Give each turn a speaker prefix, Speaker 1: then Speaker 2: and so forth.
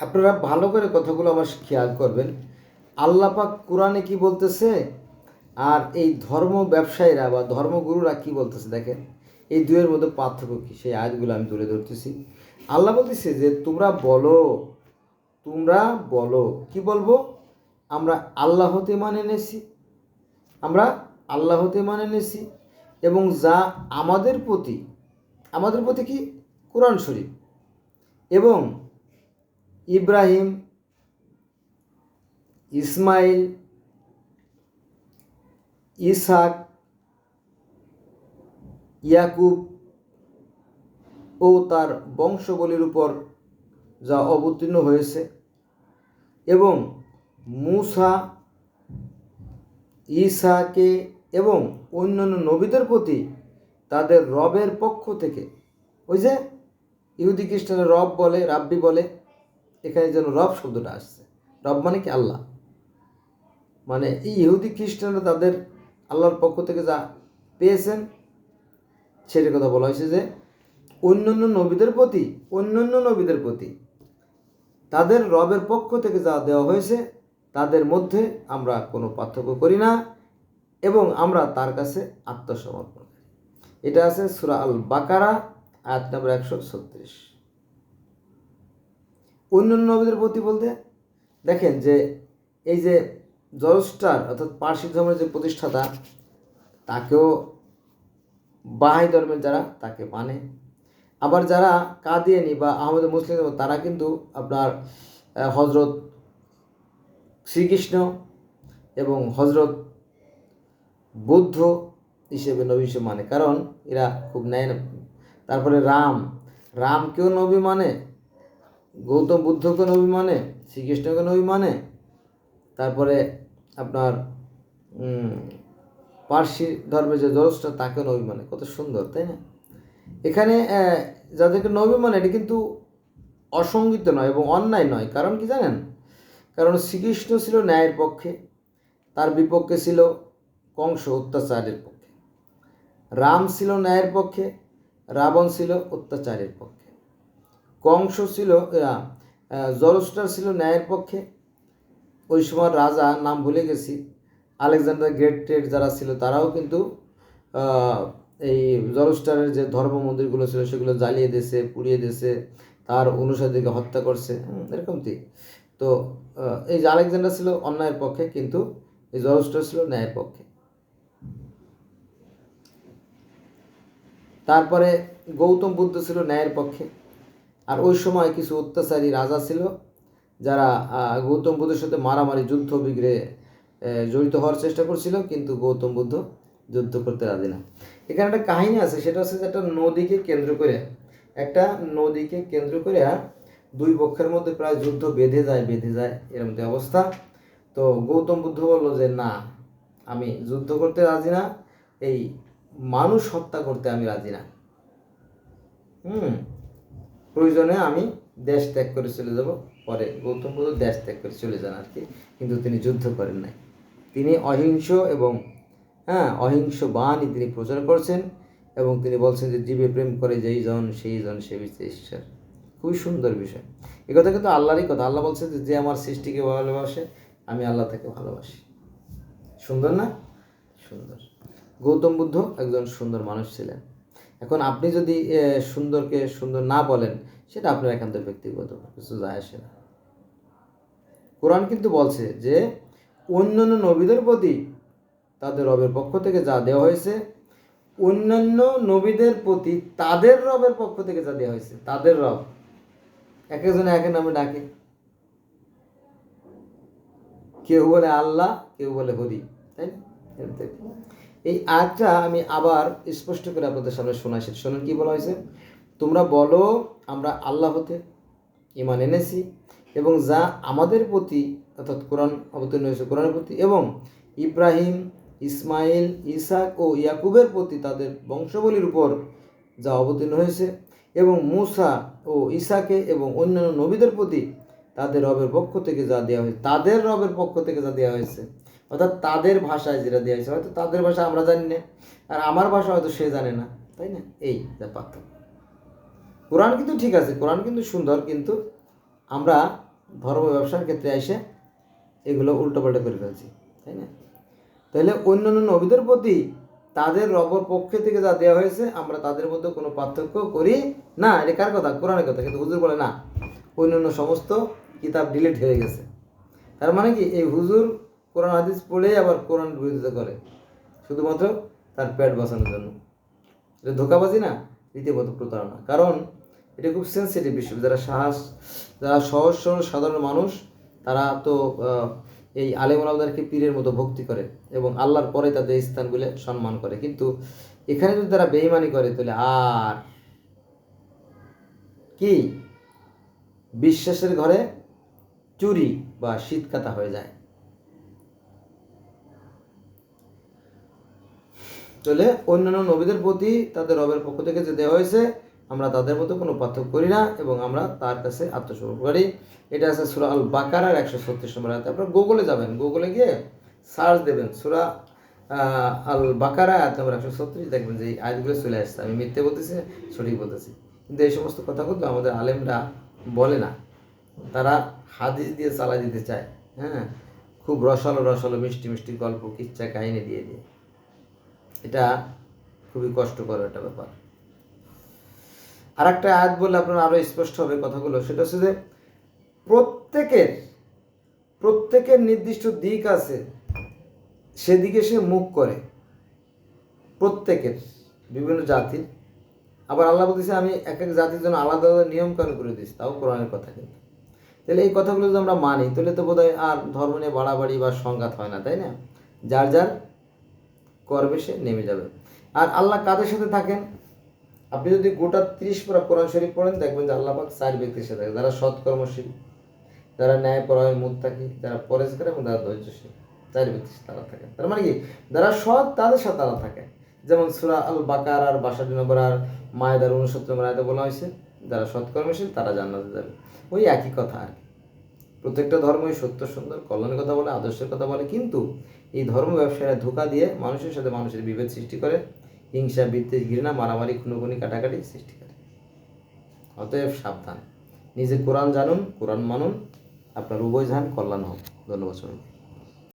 Speaker 1: আপনারা ভালো করে কথাগুলো আমার খেয়াল করবেন। আল্লাহ পাক কোরআনে কি বলতেছে আর এই ধর্ম ব্যবসায়ীরা বা ধর্মগুরুরা কি বলতেছে দেখেন, এই দুয়ের মধ্যে পার্থক্য কী সেই আয়াতগুলো আমি তুলে ধরতেছি। আল্লাহ বলতেছে যে তোমরা বলো কি বলবো, আমরা আল্লাহ হতে মানে নেছি, আমরা আল্লাহ হতে মানে নেছি এবং যা আমাদের প্রতি কি কোরআন শরীফ এবং ইব্রাহিম, ইসমাইল, ইসহাক, ইয়াকুব ও তার বংশবলির উপর যা অবতীর্ণ হয়েছে এবং মূসা, ঈসাকে এবং অন্যান্য নবীদের প্রতি তাদের রবের পক্ষ থেকে, ওই যে ইহুদি খ্রিস্টানের রব বলে, রাব্বি বলে, এখানে যেন রব শব্দটা আসছে। রব মানে কি আল্লাহ, মানে এই ইহুদি খ্রিস্টানরা তাদের আল্লাহর পক্ষ থেকে যা পেয়েছেন সেটার কথা বলা হয়েছে যে অন্যান্য নবীদের প্রতি তাদের রবের পক্ষ থেকে যা দেওয়া হয়েছে তাদের মধ্যে আমরা কোনো পার্থক্য করি না এবং আমরা তার কাছে আত্মসমর্পণ করি। এটা আছে সূরা আল বাকারা আয়াত নম্বর 136। অন্যান্য নবীদের প্রতি বলতে দেখেন যে এই যে জরস্টার অর্থাৎ পার্সি ধর্মের যে প্রতিষ্ঠাতা, তাকেও বাহাই ধর্মের যারা তাকে মানে, আবার যারা কাদিয়ানি বা আহমদ মুসলিম তারা কিন্তু আপনার হজরত শ্রীকৃষ্ণ এবং হজরত বুদ্ধ হিসেবে নবী হিসেবে মানে, কারণ এরা খুব ন্যায়। তারপরে রামকেও নবী মানে, গৌতম বুদ্ধকে নবী মানে, শ্রীকৃষ্ণকে নবী মানে, তারপরে আপনার পার্সি ধর্মের যে জরস্টার তাকে নবী মানে। কত সুন্দর, তাই না? এখানে যাদেরকে নবী মানে এটি কিন্তু অসঙ্গিত নয় এবং অন্যায় নয়। কারণ কি জানেন? কারণ শ্রীকৃষ্ণ ছিল ন্যায়ের পক্ষে, তার বিপক্ষে ছিল কংস অত্যাচারের পক্ষে। রাম ছিল ন্যায়ের পক্ষে, রাবণ ছিল অত্যাচারের পক্ষে। কংস ছিল জরস্টার ছিল ন্যায়ের পক্ষে, ওই সময় রাজা নাম ভুলে গেছি, আলেকজান্ডার গ্রেট যারা ছিল তারাও কিন্তু এই জরস্টারের যে ধর্ম মন্দিরগুলো ছিল সেগুলো জ্বালিয়ে দিয়েছে, পুড়িয়ে দিয়েছে, তার অনুসারীদেরকে হত্যা করছে, এরকম কি। তো এই যে আলেকজান্ডার ছিল অন্যায়ের পক্ষে, কিন্তু এই জরস্টার ছিল ন্যায়ের পক্ষে। তারপরে গৌতম বুদ্ধ ছিল ন্যায়ের পক্ষে। আর ওই সময় কিছু অত্যাচারী রাজা ছিল যারা গৌতম বুদ্ধের সাথে মারামারি যুদ্ধ বিগ্রহে জড়িত হওয়ার চেষ্টা করছিল, কিন্তু গৌতম বুদ্ধ যুদ্ধ করতে রাজি না। এখানে একটা কাহিনী আছে, সেটা হচ্ছে যে একটা নদীকে কেন্দ্র করে দুই পক্ষের মধ্যে প্রায় যুদ্ধ বেঁধে যায় এর মধ্যে অবস্থা। তো গৌতম বুদ্ধ বলল যে না, আমি যুদ্ধ করতে রাজি না, এই মানুষ হত্যা করতে আমি রাজি না, প্রয়োজনে আমি দেশ ত্যাগ করে চলে যাব। পরে গৌতম বুদ্ধ দেশ ত্যাগ করে চলে যান আর কি, কিন্তু তিনি যুদ্ধ করেন নাই। তিনি অহিংস বাণী তিনি প্রচার করছেন এবং তিনি বলছেন যে জীবে প্রেম করে যেই জন সেই জন সেবিছে ঈশ্বর। খুবই সুন্দর বিষয়। এ কথা কিন্তু আল্লাহরই কথা। আল্লাহ বলছেন যে আমার সৃষ্টিকে ভালোবাসে, আমি আল্লাহ তাকে ভালোবাসি। সুন্দর না? সুন্দর। গৌতম বুদ্ধ একজন সুন্দর মানুষ ছিলেন। এখন আপনি যদি সুন্দরকে সুন্দর না বলেন, সেটা আপনার একান্ত ব্যক্তিগত, কিছু যায় আসে না। কোরআন কিন্তু বলছে যে অন্যান্য নবীদের প্রতি তাদের রবের পক্ষ থেকে যা দেওয়া হয়েছে, অন্যান্য নবীদের প্রতি তাদের রবের পক্ষ থেকে যা দেওয়া হয়েছে, তাদের রব এক একজনে এক নামে ডাকে। কেউ বলে আল্লাহ, কেউ বলে হরি, তাই না? এই আয়াতটা আমি আবার স্পষ্ট করে আপনাদের সামনে শোনাচ্ছি। শোনেন কি বলা হয়েছে? তোমরা বলো আমরা আল্লাহ হতে ঈমান এনেছি এবং যা আমাদের প্রতি অর্থাৎ কোরআন অবতীর্ণ হয়েছে কোরআনের প্রতি এবং ইব্রাহিম, ইসমাইল, ইসহাক ও ইয়াকুবের প্রতি তাদের বংশাবলীর উপর যা অবতীর্ণ হয়েছে এবং মূসা ও ঈসাকে এবং অন্যান্য নবীদের প্রতি তাদের রবের পক্ষ থেকে যা দেওয়া হয়েছে, তাদের রবের পক্ষ থেকে যা দেওয়া হয়েছে, অর্থাৎ তাদের ভাষায় যেটা দেওয়া হয়েছে, হয়তো তাদের ভাষা আমরা জানি না আর আমার ভাষা হয়তো সে জানে না, তাই না? এই পার্থক্য। কোরআন কিন্তু ঠিক আছে, কোরআন কিন্তু সুন্দর, কিন্তু আমরা ধর্ম ব্যবসার ক্ষেত্রে এসে এগুলো উল্টোপাল্টা করে ফেলছি, তাই না? তাহলে অন্যান্য নবীদের প্রতি তাদের রবের পক্ষ থেকে যা দেওয়া হয়েছে আমরা তাদের মধ্যে কোনো পার্থক্য করি না। এটা কার কথা? কোরআনের কথা। কিন্তু হুজুর বলে না, অন্যান্য সমস্ত কিতাব ডিলিট হয়ে গেছে। তার মানে কি, এই হুজুর কোরআন হাদিস পড়ে আবার কোরআন বিরোধিতা করে শুধুমাত্র তার পেট বাঁচানোর জন্য। এটা ধোঁকাবাজি না, রীতিমতো প্রতারণা। কারণ এটা খুব সেন্সিটিভ বিষয়। যারা সহজ সরল সাধারণ মানুষ, তারা তো এই আলেম ওলামাদেরকে পীরের মতো ভক্তি করে এবং আল্লাহর পরে তাদের স্থান বলে সম্মান করে। কিন্তু এখানে যদি তারা বেঈমানি করে, তাহলে আর কি বিশ্বাসের ঘরে চুরি বা শীতকাতা হয়ে যায়। তাহলে অন্যান্য নবীদের প্রতি তাদের রবের পক্ষ থেকে যে দেওয়া হয়েছে আমরা তাদের মধ্যে কোনো পার্থক্য করি না এবং আমরা তার কাছে আত্মসমর্পণ করি। এটা আছে সূরা আল বাকারার 136 নম্বর আয়াত। আপনারা গুগলে যাবেন, গুগলে গিয়ে সার্চ দেবেন সূরা আল বাকারা আয়াত নম্বর 136, দেখবেন যে এই আয়াতগুলো চলে আসছে। আমি মিথ্যে বলতেছি, সঠিক বলতেছি। কিন্তু এই সমস্ত কথা কিন্তু আমাদের আলেমরা বলে না, তারা হাদিস দিয়ে চালা দিতে চায়। হ্যাঁ, খুব রসালো রসালো মিষ্টি মিষ্টি গল্প কিচ্ছা কাহিনী দিয়ে দিয়ে। এটা খুবই কষ্টকর একটা ব্যাপার। আর একটা আয়াত বললে আপনার আরো স্পষ্ট হবে কথাগুলো। সেটা হচ্ছে যে প্রত্যেকের নির্দিষ্ট দিক আছে, সেদিকে সে মুখ করে, প্রত্যেকের বিভিন্ন জাতির। আবার আল্লাহ বলতেছে আমি এক এক জাতির জন্য আলাদা আলাদা নিয়ম কানুন করে দিচ্ছি, তাও কোরআনের কথা। কিন্তু তাহলে এই কথাগুলো যদি আমরা মানি, তাহলে তো বোধহয় আর ধর্ম নিয়ে বাড়াবাড়ি বা সংঘাত হয় না, তাই না? যার যার করবে সে নেমে যাবে। আর আল্লাহ কাদের সাথে থাকেন? আপনি যদি গোটা 30 পারা কোরআন শরীফ পড়েন, দেখবেন যে আল্লাহ পাক 4 ব্যক্তির সাথে থাকে। যারা সৎকর্মশীল, যারা ন্যায়পরায়ণ মুত্তাকি, যারা পরেজগার এবং যারা ধৈর্যশীল, 4 ব্যক্তির সাথে তারা থাকে। তার মানে কি, যারা সৎ তাদের সাথে তারা থাকে। যেমন সূরা আল বাকারার 62 নম্বর আর মায়েদার 69 নম্বর আয়াতে বলা হয়েছে যারা সৎকর্মশীল তারা জান্নাতে যাবে। ওই একই কথা আর কি। প্রত্যেকটা ধর্মই সত্য সুন্দর কল্যাণের কথা বলে, আদর্শের কথা বলে। কিন্তু এই ধর্ম ব্যবসায়ীরা ধোঁকা দিয়ে মানুষের সাথে মানুষের বিভেদ সৃষ্টি করে, হিংসা বিদ্বেষ ঘৃণা মারামারি খুনোখুনি কাটাকাটি সৃষ্টি করে। অতএব সাবধান, নিজে কোরআন জানুন, কোরআন মানুন, আপনার উভয় জান কল্যাণ হোক। ধন্যবাদ সবাইকে।